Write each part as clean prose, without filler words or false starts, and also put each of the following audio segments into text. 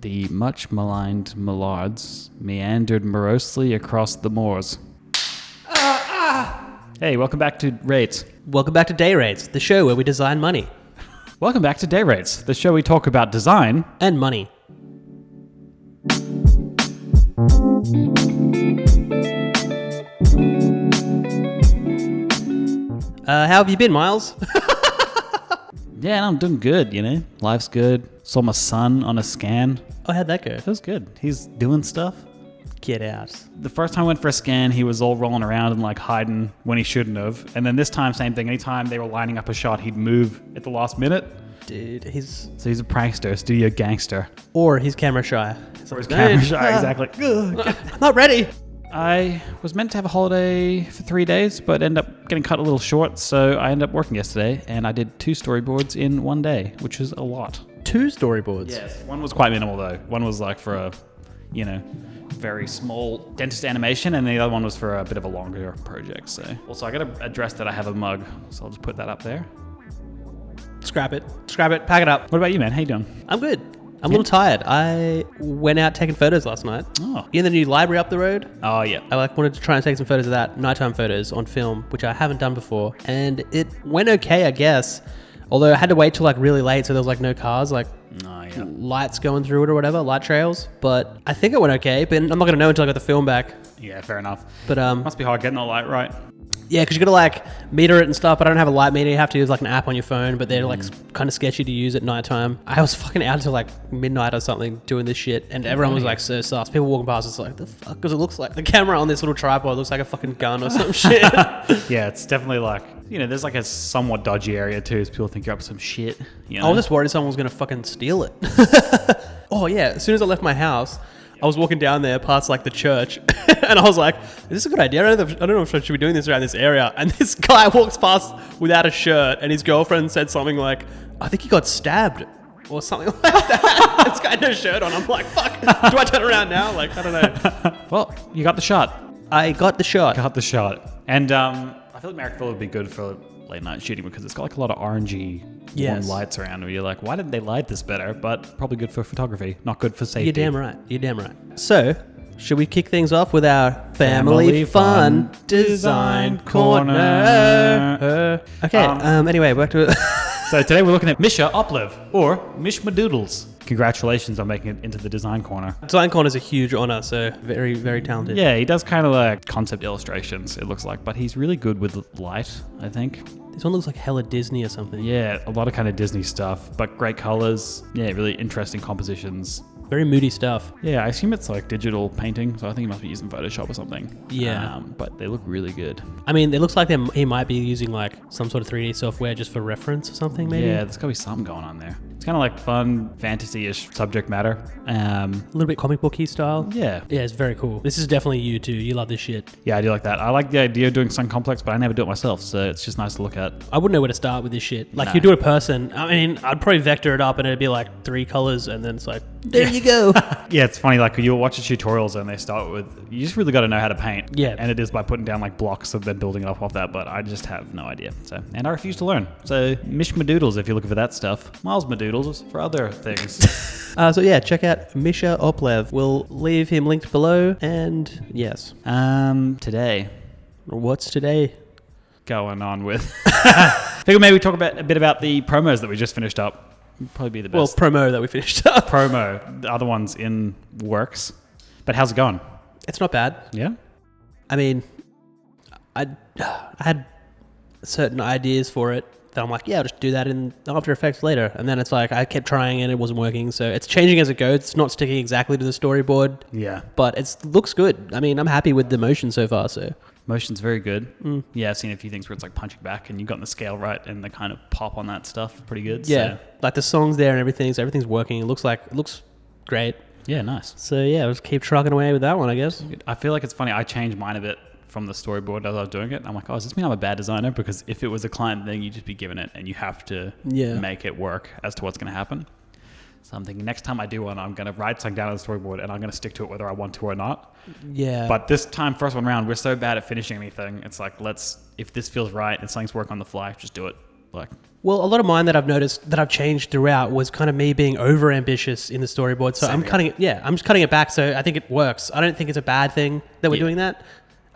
The much maligned mallards meandered morosely across the moors. Hey, welcome back to Rates. Welcome back to Day Rates, the show where we design money. Welcome back to Day Rates, the show we talk about design and money. How have you been, Miles? Yeah, I'm doing good, you know. Life's good. Saw my son on a scan. Oh, how'd that go? It was good. He's doing stuff. Get out. The first time I went for a scan, he was all rolling around and like hiding when he shouldn't have. And then this time, same thing. Anytime they were lining up a shot, he'd move at the last minute. Dude, So he's a prankster, studio gangster. Or he's camera shy. Or he's camera shy, exactly. I'm not ready. I was meant to have a holiday for 3 days, but ended up getting cut a little short, so I ended up working yesterday, and I did 2 storyboards in 1 day, which is a lot. 2 storyboards? Yes. One was quite minimal, though. One was like for a, very small dentist animation, and the other one was for a bit of a longer project. So, also, I got to address that I have a mug, so I'll just put that up there. Scrap it, pack it up. What about you, man? How you doing? I'm good. I'm a little tired. I went out taking photos last night. Oh. You know the new library up the road? Oh, yeah. I wanted to try and take some photos of that, nighttime photos on film, which I haven't done before. And it went okay, I guess. Although I had to wait till really late, so there was no cars, lights going through it or whatever, light trails. But I think it went okay, but I'm not going to know until I got the film back. Yeah, fair enough. But must be hard getting the light right. Yeah, because you got to meter it and stuff, but I don't have a light meter. You have to use an app on your phone, but they're kind of sketchy to use at nighttime. I was fucking out until midnight or something doing this shit, and everyone was so sus. People walking past, it's the fuck? Because it looks like the camera on this little tripod looks like a fucking gun or some shit. Yeah, it's definitely there's a somewhat dodgy area too, so people think you're up to some shit. I was just worried someone was going to fucking steal it. Oh yeah, as soon as I left my house, I was walking down there past the church, and I was like, "Is this a good idea? I don't know if I should be doing this around this area." And this guy walks past without a shirt, and his girlfriend said something like, "I think he got stabbed," or something like that. This guy had no shirt on. I'm like, "Fuck! Do I turn around now?" I don't know. Well, you got the shot. I got the shot. And I feel like Merrickville would be good for late night shooting because it's got a lot of orangey warm lights around where you're like, why didn't they light this better? But probably good for photography, not good for safety. You're damn right. So, should we kick things off with our family fun design corner? Okay, anyway, back to it. So today we're looking at Misha Opliv, or Mishmadoodles. Congratulations on making it into the design corner. Design corner is a huge honor, so very, very talented. Yeah, he does kind of concept illustrations, it looks like, but he's really good with light, I think. This one looks like hella Disney or something. Yeah, a lot of kind of Disney stuff, but great colors. Yeah, really interesting compositions. Very moody stuff. Yeah, I assume it's digital painting, so I think he must be using Photoshop or something. Yeah. But they look really good. I mean, it looks like he might be using some sort of 3D software just for reference or something, maybe? Yeah, there's got to be something going on there. It's kind of fun, fantasy-ish subject matter. A little bit comic book-y style. Yeah. Yeah, it's very cool. This is definitely you too. You love this shit. Yeah, I do like that. I like the idea of doing something complex, but I never do it myself, so it's just nice to look at. I wouldn't know where to start with this shit. You do a person, I mean, I'd probably vector it up and it'd be 3 colors and then it's there you go. Yeah, it's funny, you'll watch the tutorials and they start with, you just really got to know how to paint. Yeah. And it is by putting down blocks and then building it up off that, but I just have no idea. And I refuse to learn. So Mishmadoodles if you're looking for that stuff. Miles Madoodles for other things. So yeah, check out Misha Opliv. We'll leave him linked below, and yes. Today. What's today going on with? I think maybe we talk a bit about the promos that we just finished up. Probably be the best. Well, promo that we finished up. Promo. The other one's in works. But how's it going? It's not bad. Yeah? I mean, I had certain ideas for it that I'm I'll just do that in After Effects later. And then it's I kept trying and it wasn't working. So it's changing as it goes. It's not sticking exactly to the storyboard. Yeah. But it looks good. I mean, I'm happy with the motion so far, so... Motion's very good. Yeah, I've seen a few things where it's punching back and you've gotten the scale right and the kind of pop on that stuff pretty good. Yeah, so. The song's there and everything, so everything's working. It looks great. Yeah, nice. So yeah, I'll just keep trucking away with that one, I guess. I feel like it's funny. I changed mine a bit from the storyboard as I was doing it. I'm does this mean I'm a bad designer? Because if it was a client thing, you'd just be given it and you have to make it work as to what's going to happen. So I'm thinking next time I do one, I'm going to write something down on the storyboard and I'm going to stick to it whether I want to or not. Yeah. But this time, first one round, we're so bad at finishing anything. It's if this feels right and something's working on the fly, just do it. Like, well, a lot of mine that I've noticed that I've changed throughout was kind of me being over ambitious in the storyboard. So I'm cutting it. Yeah, I'm just cutting it back. So I think it works. I don't think it's a bad thing that we're doing that.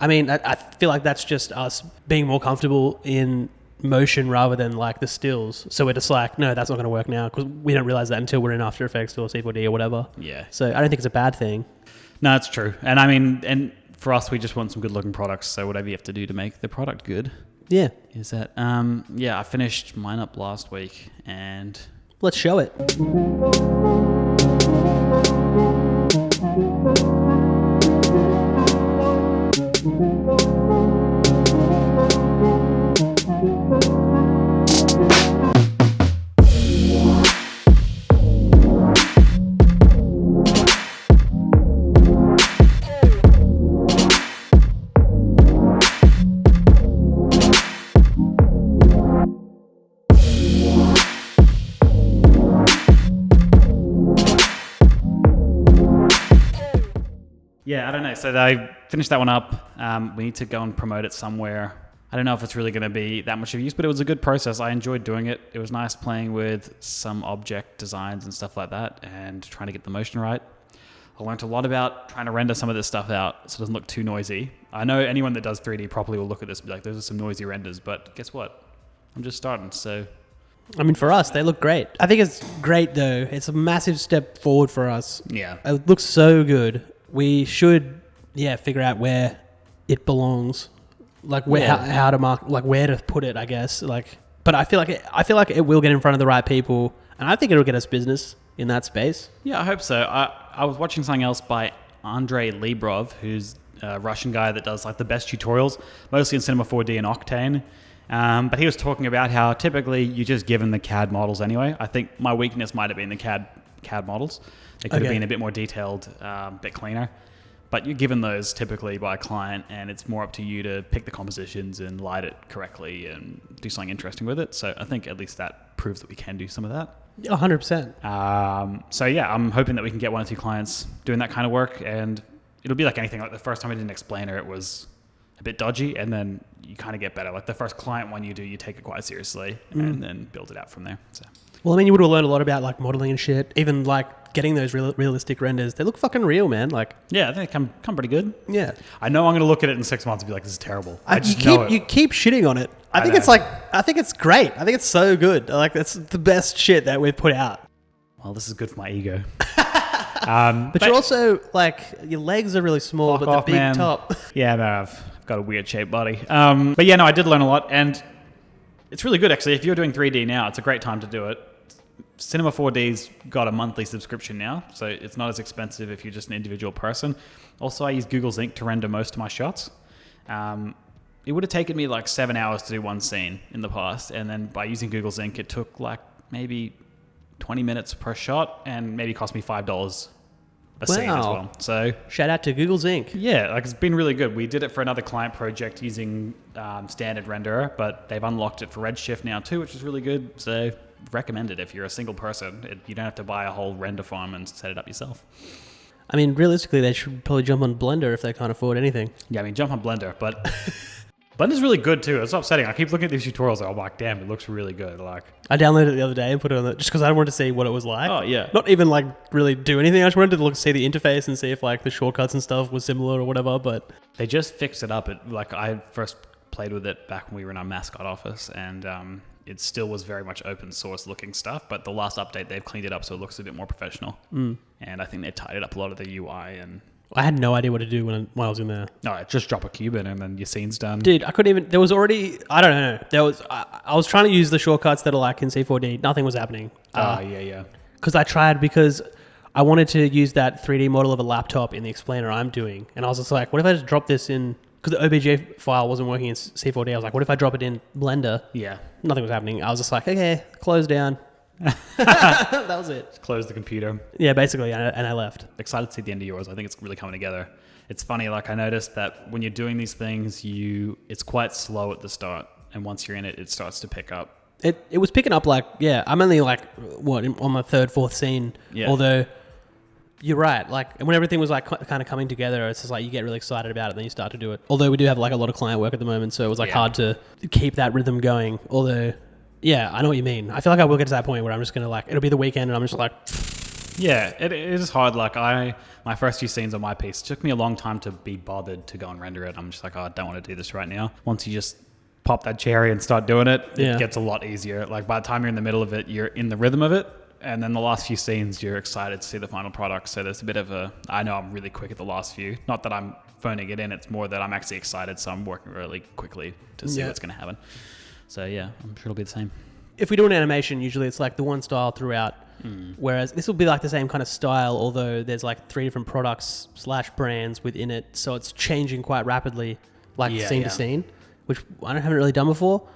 I mean, I feel like that's just us being more comfortable in motion rather than like the stills. So we're just like, no, that's not going to work now because we don't realize that until we're in After Effects or C4D or whatever. Yeah. So I don't think it's a bad thing. No, it's true. And I mean, and for us, we just want some good looking products. So whatever you have to do to make the product good. Yeah. Is that, I finished mine up last week and... Let's show it. Yeah, I don't know. So I finished that one up. We need to go and promote it somewhere. I don't know if it's really going to be that much of use, but it was a good process. I enjoyed doing it. It was nice playing with some object designs and stuff like that and trying to get the motion right. I learned a lot about trying to render some of this stuff out so it doesn't look too noisy. I know anyone that does 3D properly will look at this and be like, those are some noisy renders, but guess what? I'm just starting, so... I mean, for us, they look great. I think it's great, though. It's a massive step forward for us. Yeah. It looks so good. We should, figure out where it belongs, like where how to mark, like where to put it, I guess. Like, but I feel like it will get in front of the right people, and I think it'll get us business in that space. Yeah, I hope so. I was watching something else by Andrei Librov, who's a Russian guy that does like the best tutorials, mostly in Cinema 4D and Octane. But he was talking about how typically you're just given the CAD models anyway. I think my weakness might have been the CAD models. It could have been a bit more detailed, a bit cleaner. But you're given those typically by a client, and it's more up to you to pick the compositions and light it correctly and do something interesting with it. So I think at least that proves that we can do some of that. 100%. So yeah, I'm hoping that we can get 1 or 2 clients doing that kind of work, and it'll be like anything. Like the first time I did an explainer, it was a bit dodgy, and then you kind of get better. Like the first client one you do, you take it quite seriously and then build it out from there. So. Well, I mean, you would have learned a lot about like modeling and shit. Even like getting those realistic renders, they look fucking real, man. Like, yeah, I think they come pretty good. Yeah, I know I'm going to look at it in 6 months and be like, this is terrible. You keep shitting on it. I think it's great. I think it's so good. Like, it's the best shit that we've put out. Well, this is good for my ego. But you're also like, your legs are really small, but the big top. Yeah, no, I've got a weird shaped body. But yeah, no, I did learn a lot, and it's really good actually. If you're doing 3D now, it's a great time to do it. Cinema 4D's got a monthly subscription now, so it's not as expensive if you're just an individual person. Also, I use Google Zinc to render most of my shots. It would have taken me like 7 hours to do one scene in the past, and then by using Google Zinc, it took like maybe 20 minutes per shot, and maybe cost me $5 a scene as well. So shout out to Google Zinc. Yeah, like it's been really good. We did it for another client project using standard renderer, but they've unlocked it for Redshift now too, which is really good. So recommend it if you're a single person. You don't have to buy a whole render farm and set it up yourself. I mean, realistically, they should probably jump on Blender if they can't afford anything. Yeah, I mean, jump on Blender, but Blender's really good too. It's upsetting. I keep looking at these tutorials and I'm like, damn, it looks really good. Like, I downloaded it the other day and put it on just because I wanted to see what it was like. Oh, yeah. Not even like really do anything. I just wanted to see the interface and see if like the shortcuts and stuff was similar or whatever, but... They just fixed it up. I first played with it back when we were in our mascot office, and it still was very much open source looking stuff, but the last update they've cleaned it up so it looks a bit more professional. And I think they've tidied up a lot of the UI. And I had no idea what to do when I was in there. No, just drop a cube in and then your scene's done. Dude, I couldn't even... There was already... I don't know. I was trying to use the shortcuts that are like in C4D. Nothing was happening. Yeah. Because I tried because I wanted to use that 3D model of a laptop in the explainer I'm doing. And I was just like, what if I just drop this in... Because the OBJ file wasn't working in C4D. I was like, what if I drop it in Blender? Yeah. Nothing was happening. I was just like, okay, close down. That was it. Just close the computer. Yeah, basically, and I left. Excited to see the end of yours. I think it's really coming together. It's funny, like I noticed that when you're doing these things, it's quite slow at the start. And once you're in it, it starts to pick up. It was picking up like, I'm only like, on my third, fourth scene. Yeah. Although... You're right. Like, when everything was like kind of coming together, it's just like you get really excited about it, and then you start to do it. Although we do have like a lot of client work at the moment, so it was like hard to keep that rhythm going. Although, Yeah, I know what you mean. I feel like I will get to that point where I'm just going to like, it'll be the weekend and I'm just like... Yeah, it is hard. Like my first few scenes on my piece, it took me a long time to be bothered to go and render it. I'm just like, oh, I don't want to do this right now. Once you just pop that cherry and start doing it, it gets a lot easier. Like by the time you're in the middle of it, you're in the rhythm of it. And then the last few scenes, you're excited to see the final product. So there's a bit of I know I'm really quick at the last few. Not that I'm phoning it in. It's more that I'm actually excited. So I'm working really quickly to see what's going to happen. So yeah, I'm sure it'll be the same. If we do an animation, usually it's like the one style throughout. Whereas this will be like the same kind of style, although there's like 3 different products / brands within it. So it's changing quite rapidly, like scene to scene, which I haven't really done before.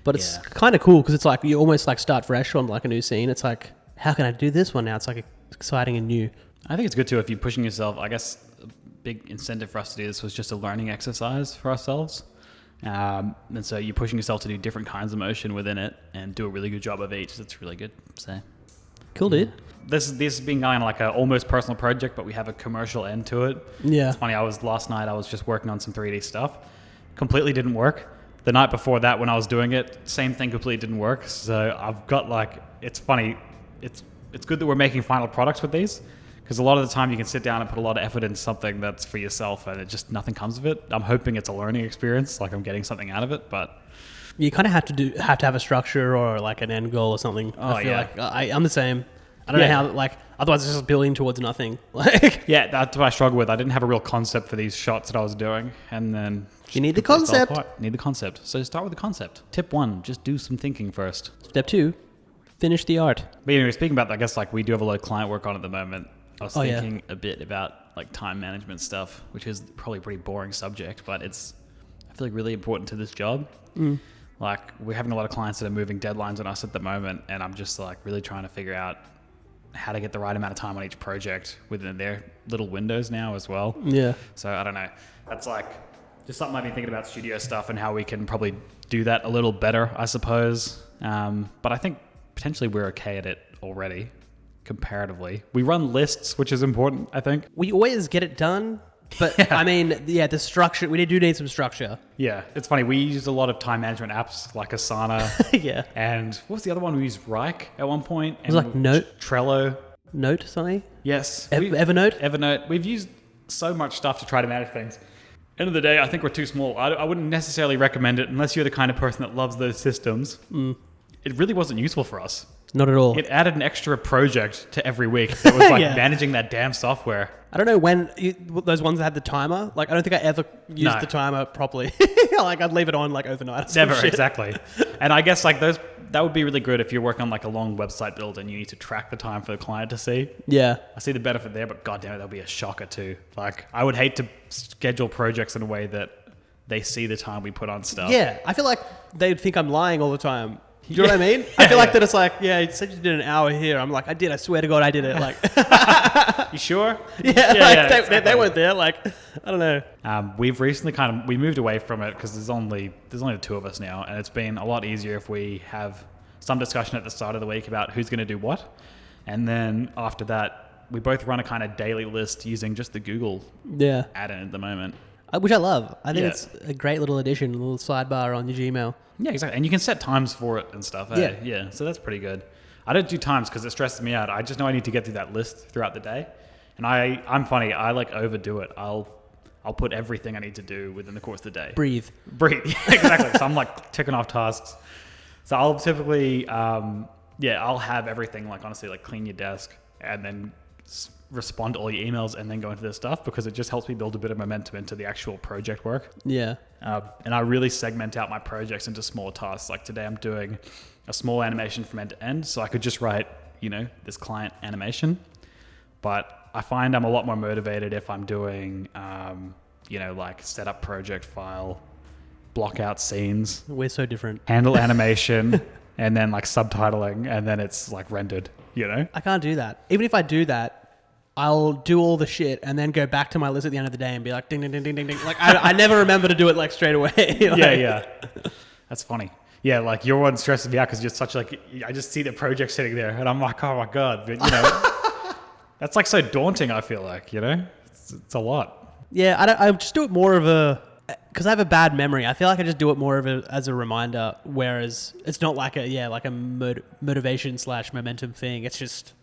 But it's kind of cool because it's like you almost like start fresh on like a new scene. It's like, how can I do this one now? It's like exciting and new. I think it's good too if you're pushing yourself. I guess a big incentive for us to do this was just a learning exercise for ourselves. And so you're pushing yourself to do different kinds of motion within it and do a really good job of each. That's really good. So cool, dude. This has been going like a almost personal project, but we have a commercial end to it. Yeah. It's funny. Last night I was just working on some 3D stuff. Completely didn't work. The night before that, when I was doing it, same thing completely didn't work. So I've got like, it's funny. It's good that we're making final products with these, because a lot of the time you can sit down and put a lot of effort into something that's for yourself and it just nothing comes of it. I'm hoping it's a learning experience, like I'm getting something out of it, but you kind of have to have a structure or like an end goal or something. I feel like I'm the same. I don't know how, like, otherwise it's just building towards nothing. Like, yeah, that's what I struggle with. I didn't have a real concept for these shots that I was doing, and then you need the concept. Need the concept. So start with the concept. Tip 1, just do some thinking first. Step 2, finish the art. But anyway, speaking about that, I guess like we do have a lot of client work on at the moment. I was thinking a bit about like time management stuff, which is probably a pretty boring subject, but it's, I feel like, really important to this job. Like we're having a lot of clients that are moving deadlines on us at the moment, and I'm just like really trying to figure out how to get the right amount of time on each project within their little windows now as well. Yeah. So I don't know. That's like just something I've been thinking about, studio stuff and how we can probably do that a little better, I suppose. But I think potentially we're okay at it already, comparatively. We run lists, which is important, I think. We always get it done, but I mean, the structure, we do need some structure. Yeah, it's funny. We use a lot of time management apps like Asana. Yeah. And what was the other one? We used Rike at one point. It was like Note. Trello. Note something? Yes. Evernote? Evernote. We've used so much stuff to try to manage things. End of the day, I think we're too small. I wouldn't necessarily recommend it unless you're the kind of person that loves those systems. It really wasn't useful for us. Not at all. It added an extra project to every week that was like managing that damn software. I don't know when those ones that had the timer. Like, I don't think I ever used the timer properly. Like, I'd leave it on like overnight. Never, exactly. And I guess like that would be really good if you're working on like a long website build and you need to track the time for the client to see. Yeah. I see the benefit there, but goddamn it, that'll be a shocker too. Like, I would hate to schedule projects in a way that they see the time we put on stuff. Yeah. I feel like they'd think I'm lying all the time. Do you know what I mean? I feel like that it's like, yeah, you said you did an hour here. I'm like, I did. I swear to God, I did it. Like, you sure? Yeah, they weren't there. Like, I don't know. We've recently we moved away from it because there's only the 2 of us now, and it's been a lot easier if we have some discussion at the start of the week about who's going to do what, and then after that, we both run a kind of daily list using just the Google add-in at the moment. Which I love. I think it's a great little addition, a little sidebar on your Gmail. Yeah, exactly. And you can set times for it and stuff. Yeah. So that's pretty good. I don't do times because it stresses me out. I just know I need to get through that list throughout the day. And I'm funny. I like overdo it. I'll put everything I need to do within the course of the day. Breathe. Yeah, exactly. So I'm like ticking off tasks. So I'll typically, I'll have everything like honestly like clean your desk and then respond to all your emails and then go into this stuff because it just helps me build a bit of momentum into the actual project work. Yeah. And I really segment out my projects into smaller tasks. Like today I'm doing a small animation from end to end. So I could just write, this client animation. But I find I'm a lot more motivated if I'm doing, like setup project file, block out scenes. We're so different. Handle animation and then like subtitling and then it's like rendered, I can't do that. Even if I do that, I'll do all the shit and then go back to my list at the end of the day and be like, ding, ding, ding, ding, ding, ding. Like, I never remember to do it like straight away. Yeah. That's funny. Yeah, like your one stresses me out because you're such like, I just see the project sitting there and I'm like, oh my God. But, that's like so daunting, I feel like, it's a lot. Yeah, I just do it more of a, because I have a bad memory. I feel like I just do it more as a reminder, whereas it's not like a motivation / momentum thing. It's just,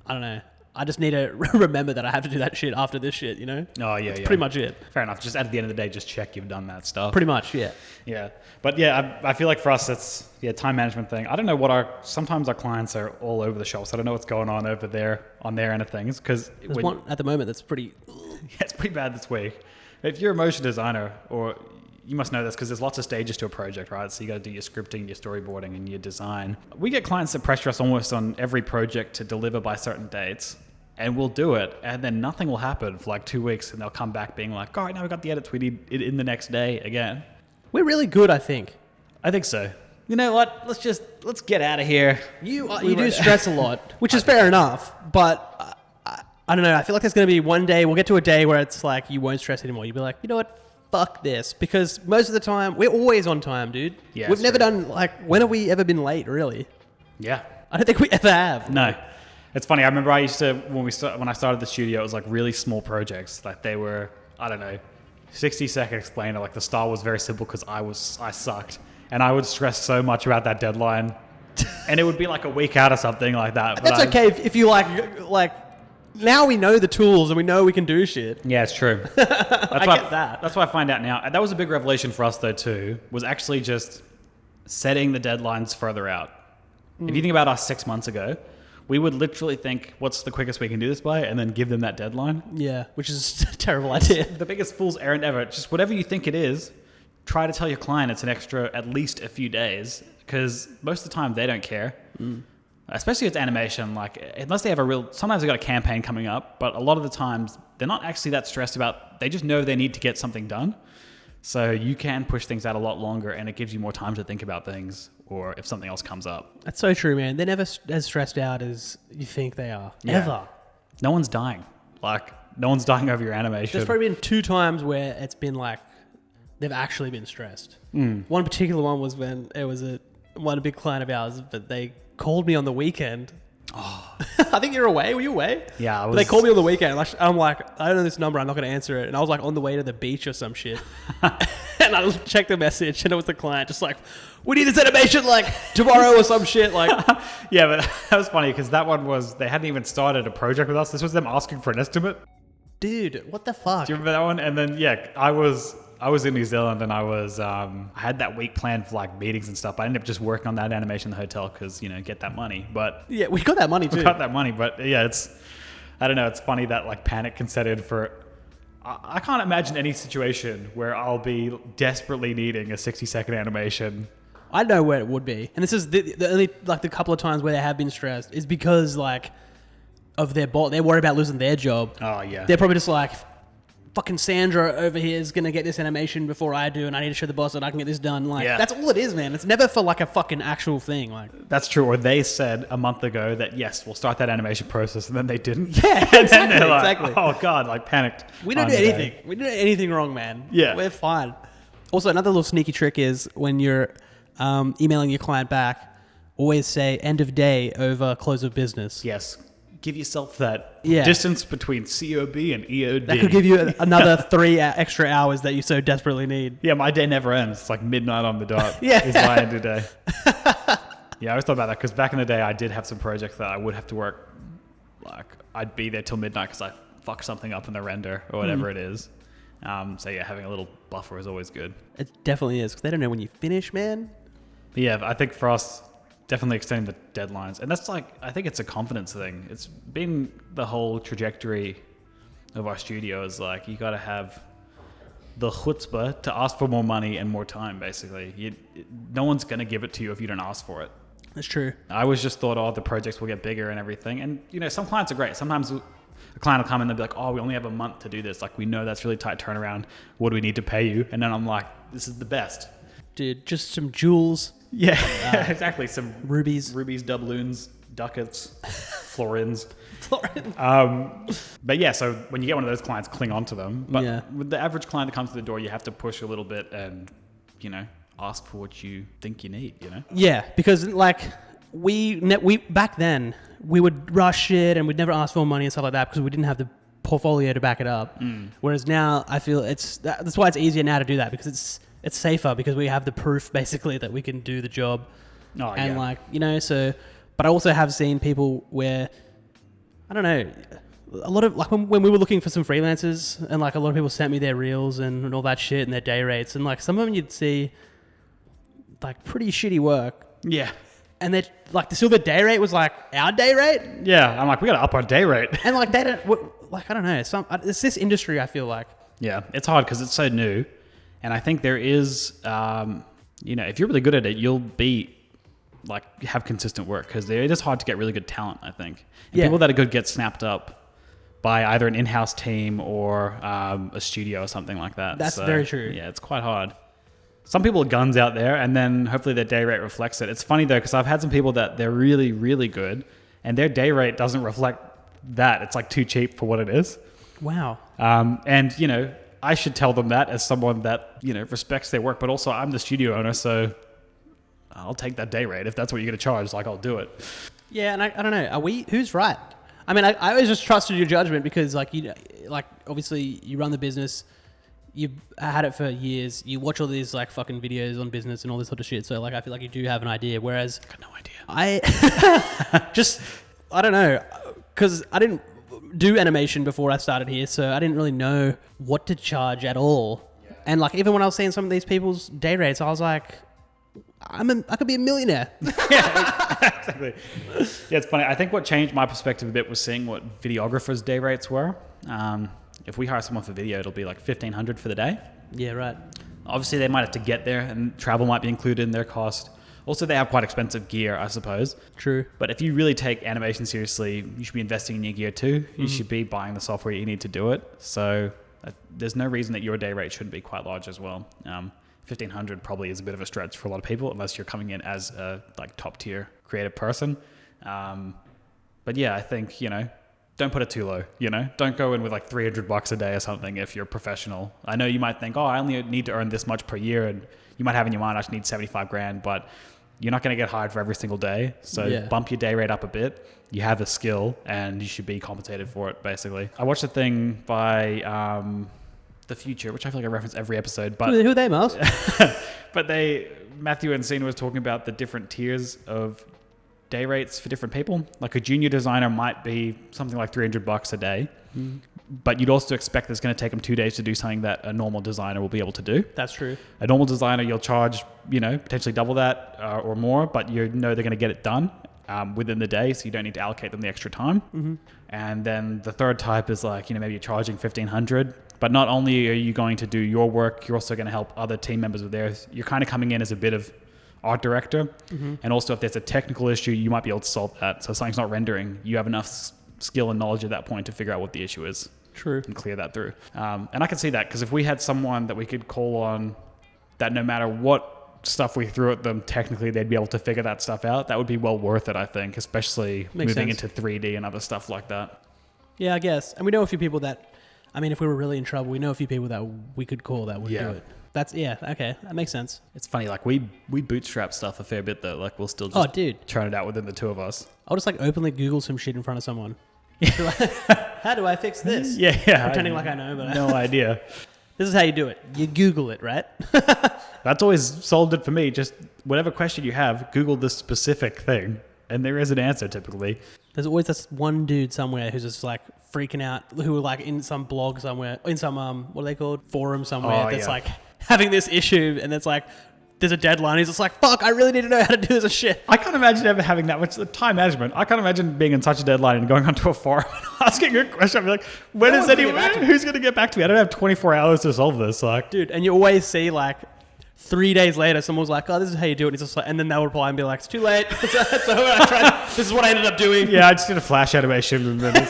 I don't know. I just need to remember that I have to do that shit after this shit, you know? Oh, yeah, That's pretty much it. Fair enough. Just at the end of the day, just check you've done that stuff. Pretty much, yeah. Yeah. But yeah, I feel like for us, it's time management thing. I don't know sometimes our clients are all over the shop, so I don't know what's going on over there on their end of things. Because there's one at the moment that's pretty... Yeah, it's pretty bad this week. If you're a motion designer, or you must know this because there's lots of stages to a project, right? So you got to do your scripting, your storyboarding, and your design. We get clients that pressure us almost on every project to deliver by certain dates. And we'll do it, and then nothing will happen for like 2 weeks, and they'll come back being like, all right, now we got the edits, we need it in the next day again. We're really good, I think. I think so. You know what? Let's get out of here. You do stress a lot, which is fair enough, but I don't know. I feel like there's going to be one day, we'll get to a day where it's like you won't stress anymore. You'll be like, you know what? Fuck this. Because most of the time, we're always on time, dude. Yeah, we've never done, when have we ever been late, really? Yeah. I don't think we ever have. No. It's funny. I remember I used to, when I started the studio, it was like really small projects. Like they were, I don't know, 60-second explainer. Like the style was very simple because I sucked. And I would stress so much about that deadline. And it would be like a week out or something like that. That's okay if you like, now we know the tools and we know we can do shit. Yeah, it's true. Get that. That's what I find out now. That was a big revelation for us though too, was actually just setting the deadlines further out. If you think about us 6 months ago, we would literally think, what's the quickest we can do this by? And then give them that deadline. Yeah, which is a terrible idea. The biggest fool's errand ever. Just whatever you think it is, try to tell your client it's an extra at least a few days, because most of the time they don't care. Especially if it's animation. Like, unless they have sometimes they've got a campaign coming up, but a lot of the times they're not actually that stressed about, they just know they need to get something done. So you can push things out a lot longer, and it gives you more time to think about things, or if something else comes up. That's so true, man. They're never as stressed out as you think they are. Yeah. Ever. No one's dying. No one's dying over your animation. There's probably been 2 times where it's been like, they've actually been stressed. One particular one was when it was a big client of ours, but they called me on the weekend. Oh. I think you're away. Were you away? Yeah, I was. But they called me on the weekend. I'm like, I don't know this number. I'm not going to answer it. And I was like on the way to the beach or some shit. And I checked the message, and it was the client just like, we need this animation like tomorrow or some shit. Like, yeah, but that was funny because that one was, they hadn't even started a project with us. This was them asking for an estimate. Dude, what the fuck? Do you remember that one? And then, yeah, I was in New Zealand, and I had that week planned for like meetings and stuff. I ended up just working on that animation in the hotel because, get that money. But yeah, we got that money too. We got that money, but yeah, I don't know. It's funny that like panic can set in for, I can't imagine any situation where I'll be desperately needing a 60-second animation. I know where it would be. And this is the only, like the couple of times where they have been stressed is because like of their boss. They're worried about losing their job. Oh yeah. They're probably just like, fucking Sandra over here is going to get this animation before I do, and I need to show the boss that I can get this done. Like, That's all it is, man. It's never for like a fucking actual thing. Like, that's true. Or they said a month ago that yes, we'll start that animation process, and then they didn't. Yeah, exactly. Oh god, like panicked. We don't do anything. We don't do anything wrong, man. Yeah, we're fine. Also, another little sneaky trick is when you're emailing your client back, always say end of day over close of business. Yes. Give yourself that distance between COB and EOD. That could give you another 3 extra hours that you so desperately need. Yeah, my day never ends. It's like midnight on the dot. Is my end of day. Yeah, I always thought about that because back in the day, I did have some projects that I would have to work. Like, I'd be there till midnight because I fucked something up in the render or whatever it is. So yeah, having a little buffer is always good. It definitely is because they don't know when you finish, man. But yeah, I think for us, definitely extending the deadlines. And that's like, I think it's a confidence thing. It's been the whole trajectory of our studio is like, you got to have the chutzpah to ask for more money and more time, basically. No one's going to give it to you if you don't ask for it. That's true. I always just thought, the projects will get bigger and everything. And, some clients are great. Sometimes a client will come in and they'll be like, we only have a month to do this. Like, we know that's really tight turnaround. What do we need to pay you? And then I'm like, this is the best. Dude, just some jewels. Yeah, exactly. Some rubies, doubloons, ducats, florins. Florins. But yeah, so when you get one of those clients, cling on to them. But with the average client that comes to the door, you have to push a little bit and, ask for what you think you need, Yeah, because like we back then, we would rush it and we'd never ask for money and stuff like that because we didn't have the portfolio to back it up. Whereas now I feel that's why it's easier now to do that, because it's safer, because we have the proof basically that we can do the job. So, but I also have seen people where, I don't know, a lot of, like, when we were looking for some freelancers, and like a lot of people sent me their reels and all that shit and their day rates, and like some of them you'd see like pretty shitty work. Yeah. And they like, still the day rate was like our day rate. Yeah, I'm like, we got to up our day rate. And like they don't, like, I don't know. It's this industry, I feel like. Yeah, it's hard because it's so new, and I think there is, if you're really good at it, you'll be like have consistent work, because it is hard to get really good talent. I think people that are good get snapped up by either an in-house team or a studio or something like that. That's very true. Yeah, it's quite hard. Some people are guns out there, and then hopefully their day rate reflects it. It's funny though, because I've had some people that they're really, really good, and their day rate doesn't reflect that. It's like too cheap for what it is. Wow. And I should tell them that as someone that respects their work, but also I'm the studio owner, so I'll take that day rate if that's what you're going to charge. Like, I'll do it. Yeah, and I don't know. Who's right? I mean, I always just trusted your judgment, because obviously you run the business. You've had it for years. You watch all these like fucking videos on business and all this sort of shit. So like, I feel like you do have an idea. Whereas I got no idea. I don't know, because I didn't do animation before I started here, so I didn't really know what to charge at all. Yeah. And like, even when I was seeing some of these people's day rates, I was like, I could be a millionaire. Yeah, exactly. Yeah, it's funny. I think what changed my perspective a bit was seeing what videographers' day rates were. If we hire someone for video, it'll be like $1,500 for the day. Yeah, right. Obviously, they might have to get there, and travel might be included in their cost. Also, they have quite expensive gear, I suppose. True. But if you really take animation seriously, you should be investing in your gear too. You should be buying the software you need to do it. So there's no reason that your day rate shouldn't be quite large as well. $1,500 probably is a bit of a stretch for a lot of people, unless you're coming in as a like top tier creative person. But yeah, I think, don't put it too low, don't go in with like $300 a day or something if you're professional. I know you might think, I only need to earn this much per year, and you might have in your mind, I should need 75 grand, but you're not going to get hired for every single day. So bump your day rate up a bit. You have a skill and you should be compensated for it, basically. I watched a thing by The Future, which I feel like I reference every episode. But who are they, Miles? But Matthew and Cena was talking about the different tiers of day rates for different people. Like a junior designer might be something like $300 a day, but you'd also expect that it's going to take them 2 days to do something that a normal designer will be able to do. That's true. A normal designer, you'll charge, potentially double that or more, but they're going to get it done within the day, so you don't need to allocate them the extra time. And then the third type is like, maybe you're charging $1,500, but not only are you going to do your work, you're also going to help other team members with theirs. You're kind of coming in as a bit of art director. And also if there's a technical issue, you might be able to solve that. So if something's not rendering, you have enough skill and knowledge at that point to figure out what the issue is. True. And clear that through. And I can see that, because if we had someone that we could call on that no matter what stuff we threw at them, technically they'd be able to figure that stuff out, that would be well worth it, I think, especially moving into 3D and other stuff like that. Yeah, I guess. And we know a few people that, if we were really in trouble, we know a few people that we could call that would do it. Okay, that makes sense. It's funny, like we bootstrap stuff a fair bit though, like we'll still just churn it out within the two of us. I'll just like openly Google some shit in front of someone. How do I fix this? Yeah. Pretending like I know, but no idea. This is how you do it. You Google it, right? That's always solved it for me. Just whatever question you have, Google the specific thing, and there is an answer typically. There's always this one dude somewhere who's just like freaking out, who are like in some blog somewhere, in some what are they called, forum somewhere, that's like having this issue, and it's like there's a deadline. He's just like, fuck, I really need to know how to do this shit. I can't imagine ever having that much time management. I can't imagine being in such a deadline and going onto a forum and asking a question. I'd be like, who's going to get back to me? I don't have 24 hours to solve this. Like, dude, and you always see like 3 days later, someone's like, oh, this is how you do it. And, it's just like, and then they'll reply and be like, it's too late. So I tried. This is what I ended up doing. Yeah, I just did a flash animation. And then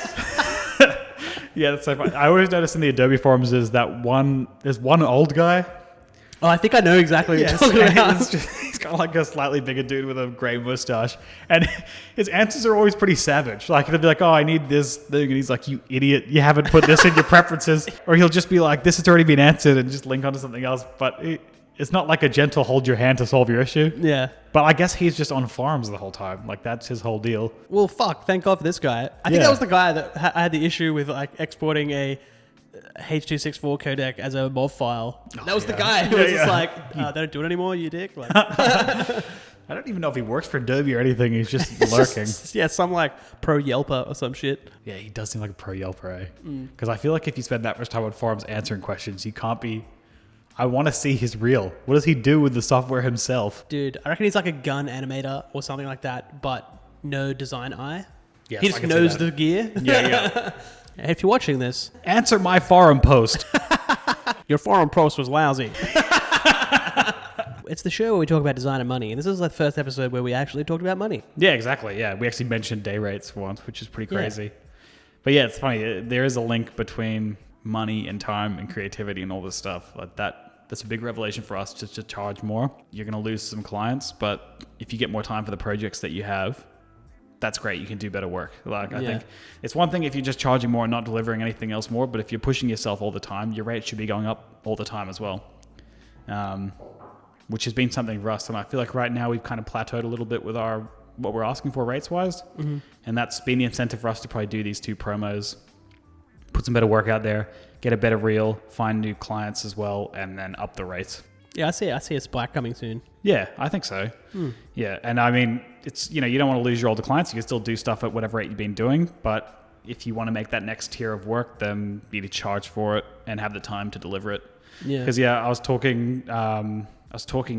yeah, that's so funny. I always notice in the Adobe forums there's one old guy. Oh, I think I know exactly what you're talking about. He's got like a slightly bigger dude with a grey mustache. And his answers are always pretty savage. Like, they'll be like, oh, I need this thing. And he's like, you idiot, you haven't put this in your preferences. Or he'll just be like, this has already been answered, and just link onto something else. But It's not like a gentle hold your hand to solve your issue. Yeah. But I guess he's just on forums the whole time. Like, that's his whole deal. Well, fuck. Thank God for this guy. I think that was the guy that had the issue with like exporting a H.264 codec as a MOV file. That was the guy who was just like, they don't do it anymore, you dick. Like, I don't even know if he works for Adobe or anything. He's just lurking. Some like pro Yelper or some shit. Yeah, he does seem like a pro Yelper, eh? Because I feel like if you spend that much time on forums answering questions, you can't be... I want to see his reel. What does he do with the software himself? Dude, I reckon he's like a gun animator or something like that, but no design eye. Yes, he just knows the gear. Yeah. Hey, if you're watching this... Answer my forum post. Your forum post was lousy. It's the show where we talk about design and money, and this is the first episode where we actually talked about money. Yeah, exactly. Yeah, we actually mentioned day rates once, which is pretty crazy. Yeah. But yeah, it's funny. There is a link between money and time and creativity and all this stuff. Like that's a big revelation for us, just to charge more. You're going to lose some clients, but if you get more time for the projects that you have, that's great. You can do better work. Like, I think it's one thing if you're just charging more and not delivering anything else more, but if you're pushing yourself all the time, your rate should be going up all the time as well. Which has been something for us. And I feel like right now we've kind of plateaued a little bit with what we're asking for rates wise. Mm-hmm. And that's been the incentive for us to probably do these 2 promos, put some better work out there, get a better reel, find new clients as well, and then up the rates. Yeah, I see a spike coming soon. Yeah, I think so. Yeah, and I mean, it's, you don't want to lose your older clients. You can still do stuff at whatever rate you've been doing, but if you want to make that next tier of work, then you need to charge for it and have the time to deliver it. Yeah. Because I was talking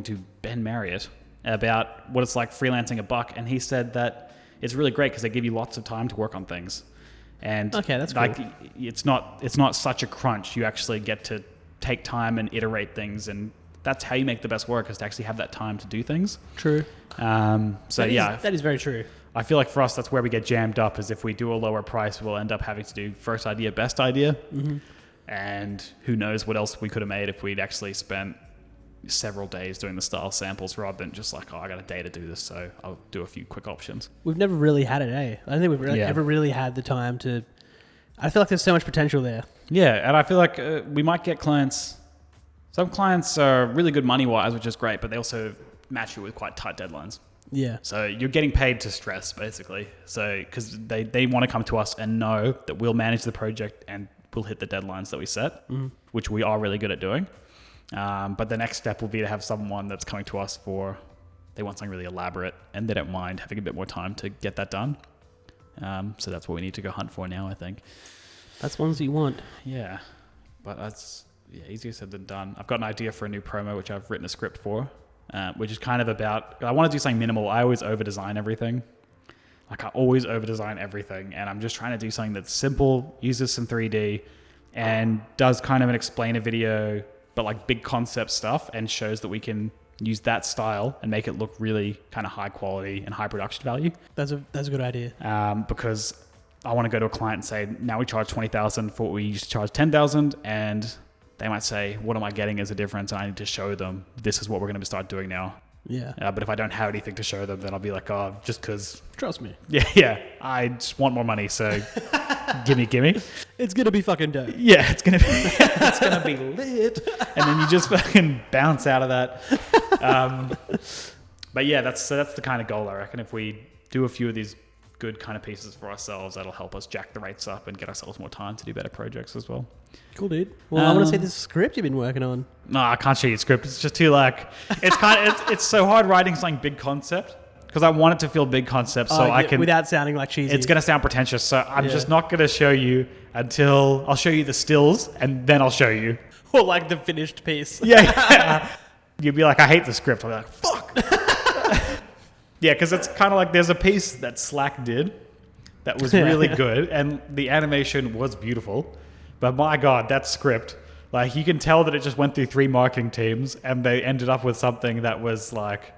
to Ben Marriott about what it's like freelancing $1, and he said that it's really great because they give you lots of time to work on things. And okay, that's like cool. It's not such a crunch. You actually get to take time and iterate things, and that's how you make the best work, is to actually have that time to do things. True. That is very true. I feel like for us, that's where we get jammed up, is if we do a lower price, we'll end up having to do first idea, best idea. Mm-hmm. And who knows what else we could have made if we'd actually spent several days doing the style samples rather than just like, I got a day to do this, so I'll do a few quick options. We've never really had it, eh? I don't think we've ever really had the time to... I feel like there's so much potential there. Yeah, and I feel like we might get clients... Some clients are really good money-wise, which is great, but they also match you with quite tight deadlines. Yeah. So you're getting paid to stress, basically. So because they want to come to us and know that we'll manage the project and we'll hit the deadlines that we set, which we are really good at doing. But the next step will be to have someone that's coming to us they want something really elaborate and they don't mind having a bit more time to get that done. So that's what we need to go hunt for now, I think. That's ones you want. Yeah. But that's easier said than done. I've got an idea for a new promo, which I've written a script for, which is kind of about, I want to do something minimal. I always over-design everything. Like I always over-design everything. And I'm just trying to do something that's simple, uses some 3D, and does kind of an explainer video, but like big concept stuff, and shows that we can use that style and make it look really kind of high quality and high production value. That's a good idea. Because I want to go to a client and say, now we charge $20,000 for what we used to charge $10,000, and they might say, what am I getting as a difference? And I need to show them this is what we're going to start doing now. Yeah. But if I don't have anything to show them, then I'll be like, oh, just because. Trust me. Yeah. I just want more money, so gimme. It's going to be fucking dope. Yeah, it's going to be lit. And then you just fucking bounce out of that. But yeah, that's the kind of goal, I reckon. If we do a few of these good kind of pieces for ourselves, that'll help us jack the rates up and get ourselves more time to do better projects as well. Cool, dude. Well, I want to see this script you've been working on. No, I can't show you the script. It's just too it's so hard writing something big concept, because I want it to feel big concept, so I can, without sounding like cheesy. It's going to sound pretentious, so I'm just not going to show you until I'll show you the stills, and then I'll show you. Or like the finished piece. Yeah. You'd be like, I hate the script. I'll be like, fuck. Yeah, because it's kind of like there's a piece that Slack did that was really good, and the animation was beautiful. But my God, that script, like you can tell that it just went through 3 marketing teams, and they ended up with something that was like,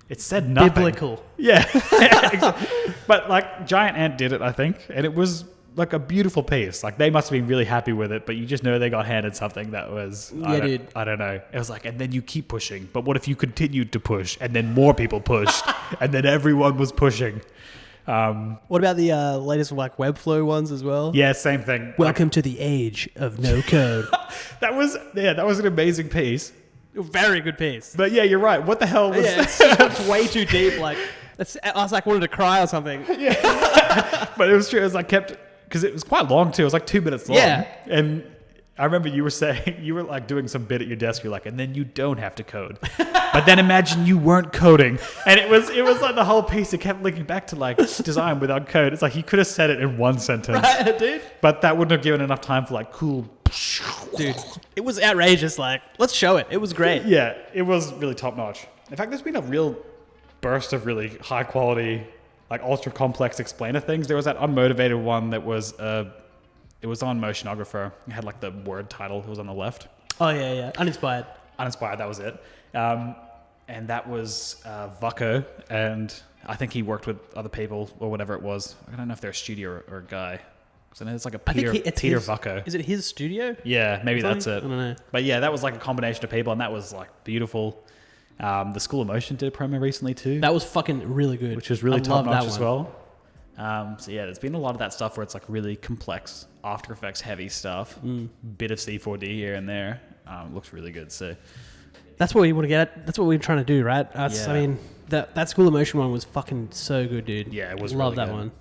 it said nothing. Biblical. Yeah. Exactly. But like Giant Ant did it, I think, and it was like a beautiful piece. Like they must have been really happy with it, but you just know they got handed something that was, I don't know. It was like, and then you keep pushing. But what if you continued to push, and then more people pushed, and then everyone was pushing? What about the latest like Webflow ones as well? Yeah, same thing. Welcome to the age of no code. That was an amazing piece. Very good piece. But yeah, you're right. What the hell was Yeah, it's way too deep. Like, I was like, wanted to cry or something. Yeah. But it was true. It was like because it was quite long too. It was like 2 minutes long. Yeah. And I remember you were saying, you were like doing some bit at your desk. You're like, and then you don't have to code. But then imagine you weren't coding. And it was like the whole piece. It kept linking back to like design without code. It's like he could have said it in one sentence. Right, dude? But that wouldn't have given enough time for like cool. Dude, it was outrageous. Like, let's show it. It was great. Yeah, it was really top notch. In fact, there's been a real burst of really high quality, like ultra complex explainer things. There was that unmotivated one that was, it was on Motionographer. It had like the word title. It was on the left. Oh, yeah. Uninspired. Uninspired, that was it. And that was Vucko, and I think he worked with other people or whatever it was. I don't know if they're a studio or a guy. So it's like a Peter Vucko. Is it his studio? Yeah, maybe that's it. I don't know. But yeah, that was like a combination of people, and that was like beautiful. The School of Motion did a promo recently too. That was fucking really good. Which was really top notch as well. So yeah, there's been a lot of that stuff where it's like really complex After Effects heavy stuff. Bit of C4D here and there. Looks really good. So that's what we want to get at. That's what we're trying to do, right? I mean, that School of Motion one was fucking so good, dude. Yeah, it was Love really that good. one.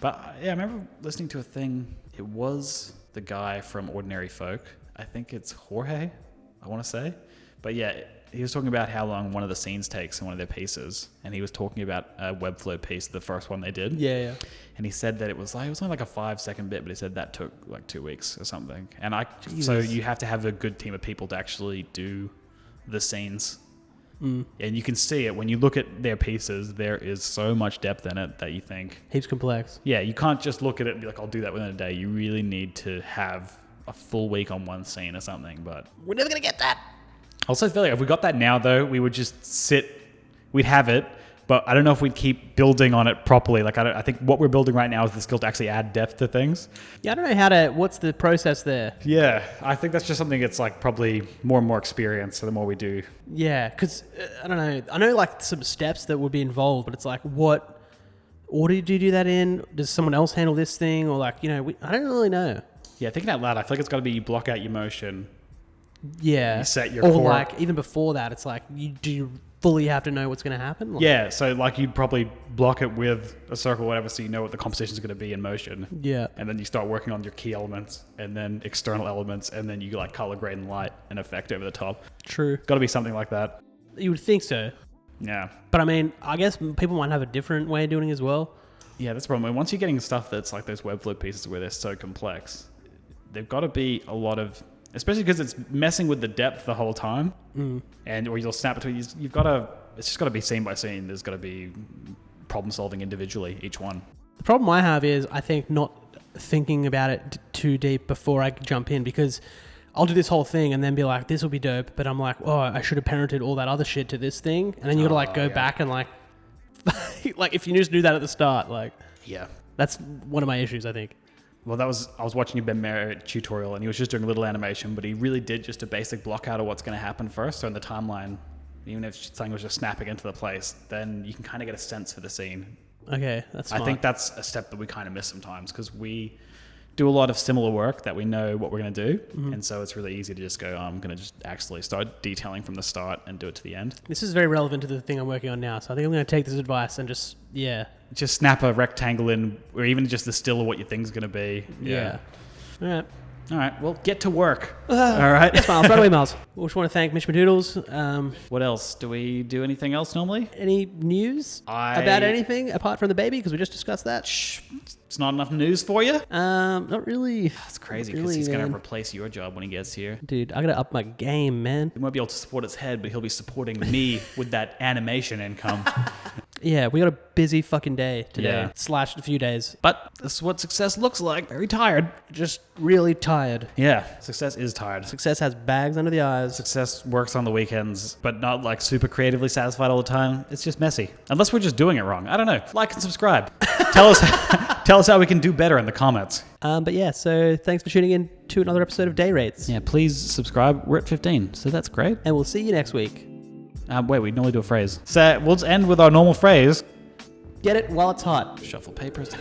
But yeah, I remember listening to a thing. It was the guy from Ordinary Folk. I think it's Jorge, I want to say. But yeah, he was talking about how long one of the scenes takes in one of their pieces. And he was talking about a Webflow piece, the first one they did. Yeah. And he said that it was only like a 5-second bit, but he said that took like 2 weeks or something. And so you have to have a good team of people to actually do the scenes. And you can see it when you look at their pieces. There is so much depth in it that you think Heaps complex. Yeah, you can't just look at it and be like, I'll do that within a day. You really need to have a full week on one scene or something. But we're never gonna get that. Also, feel like if we got that now, though, we would just we'd have it, but I don't know if we'd keep building on it properly. Like, I think what we're building right now is the skill to actually add depth to things. Yeah, I don't know what's the process there? Yeah, I think that's just something that's like probably more and more experience, so the more we do. Yeah, because, I don't know. I know like some steps that would be involved, but it's like, what order do you do that in? Does someone else handle this thing? Or like, I don't really know. Yeah, thinking out loud, I feel like it's got to be you block out your motion. Yeah. You set your or core. like, even before that, it's like, you fully have to know what's going to happen? Like, Yeah, so like you'd probably block it with a circle or whatever so you know what the composition is going to be in motion. Yeah. And then you start working on your key elements and then external elements and then you like color grade and light and effect over the top. True. Got to be something like that. You would think so. Yeah. But I mean, I guess people might have a different way of doing it as well. Yeah, that's the problem. Once you're getting stuff that's like those Webflow pieces where they're so complex, they've got to be a lot of... Especially because it's messing with the depth the whole time. Or you'll snap between... You've got to... It's just got to be scene by scene. There's got to be problem solving individually, each one. The problem I have is I think not thinking about it too deep before I jump in, because I'll do this whole thing and then be like, this will be dope. But I'm like, oh, I should have parented all that other shit to this thing. And then you got to like go back and like... like if you just do that at the start, like... Yeah. That's one of my issues, I think. Well, I was watching a Ben Merritt tutorial and he was just doing a little animation, but he really did just a basic block out of what's going to happen first. So in the timeline, even if something was just snapping into the place, then you can kind of get a sense for the scene. Okay, that's smart. I think that's a step that we kind of miss sometimes because we do a lot of similar work that we know what we're going to do. And so it's really easy to just go, I'm going to just actually start detailing from the start and do it to the end. This is very relevant to the thing I'm working on now. So I think I'm going to take this advice and just snap a rectangle in, or even just the still of what your thing's going to be. Yeah. All right. Well, get to work. All right. Yes, Miles. Right away, Miles. We just want to thank Mitch Madoodles. What else? Do we do anything else normally? Any news about anything apart from the baby? Because we just discussed that. Shh. It's not enough news for you? Not really. That's crazy because he's going to replace your job when he gets here. Dude, I got to up my game, man. He won't be able to support his head, but he'll be supporting me with that animation income. Yeah, we got a busy fucking day today. / a few days. But this is what success looks like. Very tired. Just really tired. Yeah, success is tired. Success has bags under the eyes. Success works on the weekends, but not like super creatively satisfied all the time. It's just messy. Unless we're just doing it wrong. I don't know. Like and subscribe. Tell us how we can do better in the comments. But yeah, so thanks for tuning in to another episode of Day Rates. Yeah, please subscribe. We're at 15, so that's great. And we'll see you next week. Wait, we normally do a phrase. So we'll just end with our normal phrase. Get it while it's hot. Shuffle papers.